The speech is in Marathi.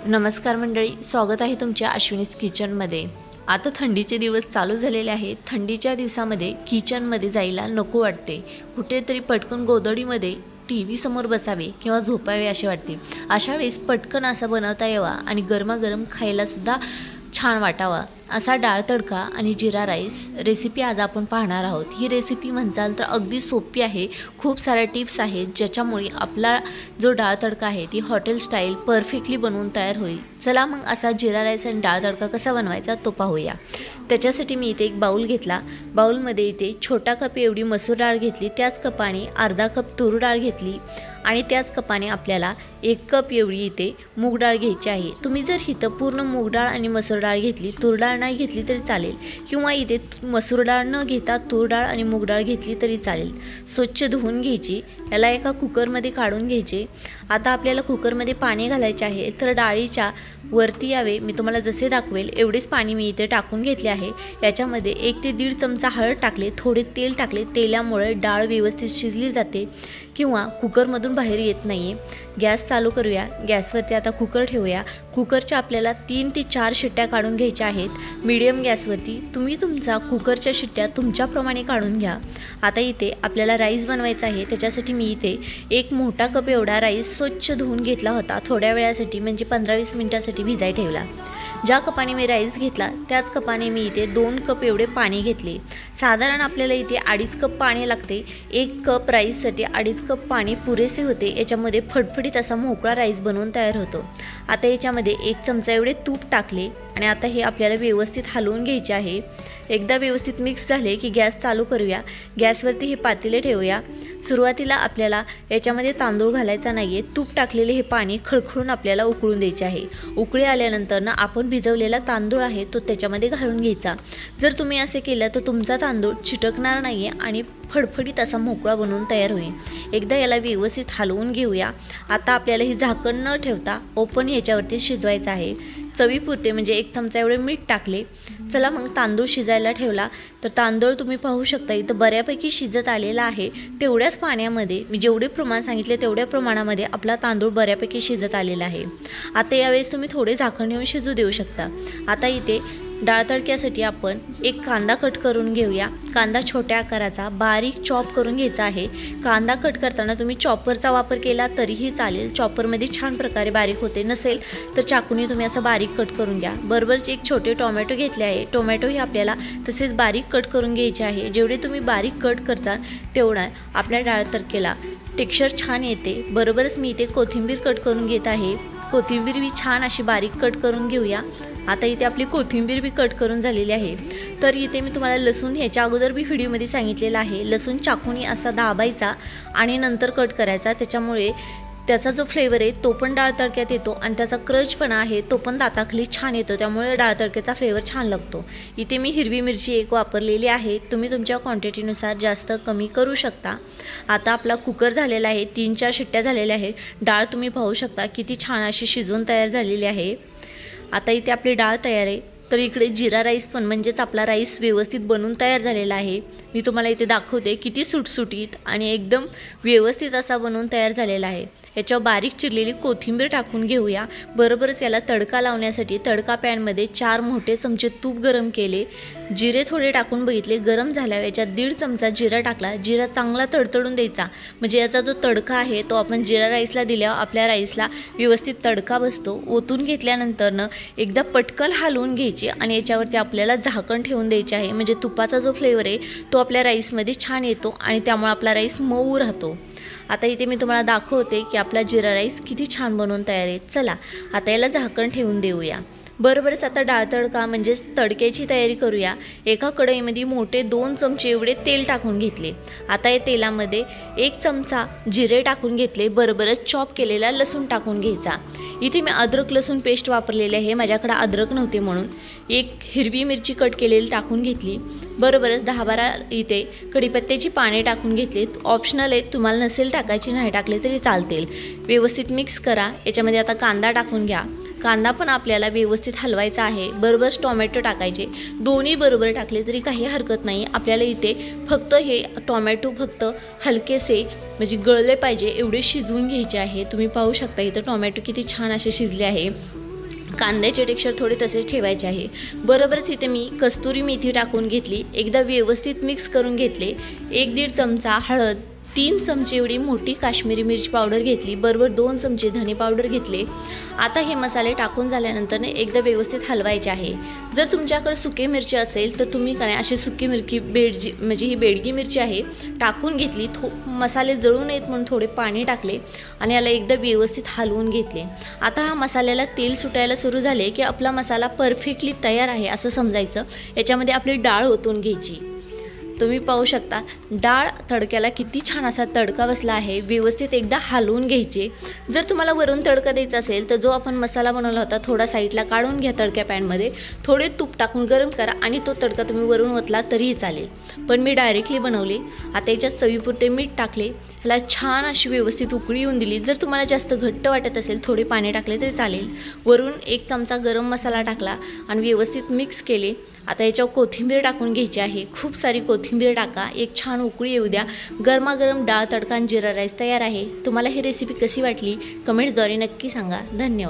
नमस्कार मंडळी, स्वागत आहे तुमच्या अश्विनीस किचनमध्ये। आता थंडीचे दिवस चालू झालेले आहेत। थंडीच्या दिवसामध्ये किचनमध्ये जायला नको वाटते, कुठेतरी पटकन गोधडीमध्ये टीव्ही समोर बसावे किंवा झोपावे असे वाटते। अशा वेळेस पटकन असा बनवता यावा आणि गरमागरम खायला सुद्धा छान वाटावा असा डाळ तडका आणि जिरा राईस रेसिपी आज आपण पाहणार आहोत। ही रेसिपी म्हणाल तर अगदी सोपी आहे, खूप साऱ्या टिप्स आहेत ज्याच्यामुळे आपला जो डाळ तडका आहे ती हॉटेल स्टाईल परफेक्टली बनवून तयार होईल। चला मग असा जिरा राईस आणि डाळ तडका कसा बनवायचा तो पाहूया। त्याच्यासाठी मी इथे एक बाउल घेतला। बाउलमध्ये इथे छोटा कप एवढी मसूर डाळ घेतली, त्याच कपाने अर्धा कप तूर डाळ घेतली आणि त्याच कपाने आपल्याला 1 कप एवढी इथे मूग डाळ घ्यायची आहे। तुम्ही जर इथे पूर्ण मूग डाळ आणि मसूर डाळ घेतली, तूर डाळ नाही घेतली तरी चालेल, किंवा इथे मसूर डाळ न घेता तूर डाळ आणि मूग डाळ घेतली तरी चालेल। स्वच्छ धुवून घ्यायची, याला एका कुकरमध्ये काढून घ्यायचे। आता आपल्याला कुकरमध्ये पाणी घालायचे आहे, तर डाळीच्या वरती यावे मी तुम्हाला जसे दाखवेल एवढेच पाणी मी इथे टाकून घेतले आहे। याच्यामध्ये 1 ते 1.5 चमचा हळद टाकले, थोडे तेल टाकले, तेलामुळे डाळ व्यवस्थित शिजली जाते किंवा कुकरमधून बाहेर येत नाही। गॅस चालू करूया, गॅसवरती आता कुकर ठेवूया। कुकरच्या आपल्याला 3 ते 4 शिट्ट्या काढून घ्यायच्या आहेत मीडियम गॅसवरती। तुम्ही तुमचा कुकरच्या शिट्ट्या तुमच्याप्रमाणे काढून घ्या। आता इथे आपल्याला राईस बनवायचा आहे, त्याच्यासाठी मी इथे 1 मोठा कप एवढा राईस स्वच्छ धुवून घेतला होता, थोड्या वेळासाठी म्हणजे 15-20 मिनिटासाठी भिजाय ठेवला। ज्या कपाने मी राईस घेतला त्याच कपाने मी इथे 2 कप एवढे पाणी घेतले। साधारण आपल्याला इथे 2.5 कप पाणी लागते। 1 कप राईससाठी 2.5 कप पाणी पुरेसे होते। याच्यामध्ये फडफडीत असा मोकळा राईस बनवून तयार होतो। आता याच्यामध्ये 1 चमचा एवढे तूप टाकले आणि आता हे आपल्याला व्यवस्थित हलवून घ्यायचे आहे। एकदा व्यवस्थित मिक्स झाले की गॅस चालू करूया, गॅसवरती हे पातेले ठेवूया। सुरुवातीला आपल्याला याच्यामध्ये तांदूळ घालायचा नाहीये, तूप टाकलेले हे पाणी खळखळून आपल्याला उकळून द्यायचे आहे। उकळी आल्यानंतर ना आपण भिजवलेला तांदूळ आहे तो त्याच्यामध्ये घालून घ्यायचा। जर तुम्ही असे केलं तर तुमचा तांदूळ चिटकणार नाहीये आणि फडफडीत असा मोकळा बनवून तयार होईल। एकदा याला व्यवस्थित हलवून घेऊया। आता आपल्याला ही झाकण न ठेवता ओपन ह्याच्यावरती शिजवायचं आहे। चवीपुरते म्हणजे 1 चमचा एवढे मीठ टाकले। चला मग तांदूळ शिजायला ठेवला, तर तांदूळ तुम्ही पाहू शकता इथं बऱ्यापैकी शिजत आलेला आहे। तेवढ्याच पाण्यामध्ये मी जेवढे प्रमाण सांगितले तेवढ्या प्रमाणामध्ये आपला तांदूळ बऱ्यापैकी शिजत आलेला आहे। आता यावेळेस तुम्ही थोडे झाकण ठेवून शिजू देऊ शकता। आता इथे डाळ तडक्यासाठी आपण 1 कांदा कट करून घेऊया। कांदा छोट्या आकाराचा बारीक चॉप करून घ्यायचा आहे। कांदा कट करताना तुम्ही चॉपरचा वापर केला तरीही चालेल, चॉपरमध्ये छान प्रकारे बारीक होते। नसेल तर चाकूने तुम्ही असं बारीक कट करून घ्या। बरोबरच 1 छोटे टोमॅटो घेतले आहे, टोमॅटोही आपल्याला तसेच बारीक कट करून घ्यायचे आहे। जेवढे तुम्ही बारीक कट करता तेवढा आपल्या डाळ तडक्याला टेक्स्चर छान येते। बरोबरच मी इथे कोथिंबीर कट करून घेत आहे। कोथिंबीर भी छान अशी बारीक कट करून घेऊया। आता इथे आपली कोथिंबीर भी कट करून झालेली आहे। तर इथे मी तुम्हाला लसूण ह्याच्या अगोदर भी व्हिडिओमध्ये सांगितलेला आहे, लसूण चाकूने असा दाबायचा आणि नंतर कट करायचा, त्याच्यामुळे त्याचा जो फ्लेवर आहे तो पण डाळ तडक्यात येतो आणि त्याचा क्रंचपणा आहे तो पण दाताखाली छान येतो, त्यामुळे डाळ तडक्याचा फ्लेवर छान लागतो। इथे मी हिरवी मिरची 1 वापरलेली आहे, तुम्ही तुमच्या क्वांटिटीनुसार जास्त कमी करू शकता। आता आपला कुकर झालेला आहे, 3-4 शिट्ट्या झालेल्या आहेत। डाळ तुम्ही पाहू शकता किती छान अशी शिजून तयार झालेली आहे। आता इथे आपली डाळ तयार आहे, तर इकडे जिरा राईस पण म्हणजेच आपला राईस व्यवस्थित बनवून तयार झालेला आहे। मी तुम्हाला इथे दाखवते किती सुटसुटीत आणि एकदम व्यवस्थित असा बनवून तयार झालेला आहे। याच्यावर बारीक चिरलेली कोथिंबीर टाकून घेऊया। बरोबरच याला तडका लावण्यासाठी तडका पॅनमध्ये 4 मोठे चमचे तूप गरम केले, जिरे थोडे टाकून बघितले, गरम झाल्यावर याच्यात 1.5 चमचा जिरा टाकला। जिरा चांगला तडतडून द्यायचा, म्हणजे याचा जो तडका आहे तो आपण जिरा राईसला दिल्यावर आपल्या राईसला व्यवस्थित तडका बसतो। ओतून घेतल्यानंतर एकदा पटकन हलवून घ्यायची आणि याच्यावरती आपल्याला झाकण ठेवून द्यायचे आहे, म्हणजे तुपाचा जो फ्लेवर आहे तो आपल्या राईसमध्ये छान येतो आणि त्यामुळे आपला राईस मऊ राहतो। आता इथे मी तुम्हाला दाखवते की आपला जिरा राईस किती छान बनवून तयार आहे। चला आता याला झाकण ठेवून देऊया। बरोबरच आता डाळ तडका म्हणजे तडक्याची तयारी करूया। एका कढईमध्ये मोठे 2 चमचे एवढे तेल टाकून घेतले। आता या तेलामध्ये 1 चमचा जिरे टाकून घेतले, बरोबरच चॉप केलेला लसूण टाकून घ्यायचा। इथे मी अद्रक लसूण पेस्ट वापरलेली आहे, माझ्याकडे अद्रक नव्हते म्हणून 1 हिरवी मिरची कट केलेली टाकून घेतली। बरोबरच 10-12 इथे कढीपत्त्याची पाने टाकून घेतलीत, ऑप्शनल आहे, तुम्हाला नसेल टाकायची नाही टाकले तरी चालतील। व्यवस्थित मिक्स करा। याच्यामध्ये आता कांदा टाकून घ्या। कांदा पण आपल्याला व्यवस्थित हलवायचा आहे। बरोबरच टोमॅटो टाकायचे, दोन्ही बरोबर टाकले तरी काही हरकत नाही। आपल्याला इथे फक्त हे टोमॅटो फक्त हलकेसे म्हणजे गळले पाहिजे एवढे शिजवून घ्यायचे आहे। तुम्ही पाहू शकता इथे टोमॅटो किती छान असे शिजले आहे। कांद्याचे टेक्स्चर थोडे तसेच ठेवायचे आहे. बरोबरच इथे मी कस्तुरी मेथी टाकून घेतली, एकदा व्यवस्थित मिक्स करून घेतले. 1-1.5 चमचा हळद, 3 चमचे एवढी मोठी काश्मीरी मिरची पावडर घेतली, बरोबर 2 चमचे धने पावडर घेतले. आता हे मसाले टाकून झाल्यानंतर एकदा व्यवस्थित हलवायचे आहे. जर तुमच्याकडे सुके मिरची असेल तर तुम्ही काय अशी सुकी मिरची म्हणजे ही बेडगी मिरची आहे टाकून घेतली. मसाले जळू नयेत म्हणून थोडे पाणी टाकले आणि याला एकदा व्यवस्थित हलवून घेतले. आता हा मसाल्याला तेल सुटायला सुरू झाले की आपला मसाला परफेक्टली तयार आहे असं समजायचं. याच्यामध्ये आपली डाळ ओतून घ्यायची. तुम्ही पाहू शकता डाळ तडक्याला किती छान असा तडका बसला आहे. व्यवस्थित एकदा हलवून घ्यायचे. जर तुम्हाला वरून तडका द्यायचा असेल तर जो आपण मसाला बनवला होता थोडा साईडला काढून घ्या तडक्या पॅनमध्ये, थोडे तूप टाकून गरम करा आणि तो तडका तुम्ही वरून ओतला तरीही चालेल. पण मी डायरेक्टली बनवले. आता याच्यात चवीपुरते मीठ टाकले, ह्याला छान अशी व्यवस्थित उकळी येऊन दिली. जर तुम्हाला जास्त घट्ट वाटत असेल थोडे पाणी टाकले तरी चालेल. वरून 1 चमचा गरम मसाला टाकला आणि व्यवस्थित मिक्स केले. आता याच्यावर कोथिंबीर टाकून घ्यायची आहे. खूप सारी कोथिंबीर टाका. एक छान उकळी येऊ द्या. गरमागरम डाळ तडका आणि जिरा राईस तयार आहे. तुम्हाला ही रेसिपी कशी वाटली कमेंट्सद्वारे नक्की सांगा. धन्यवाद.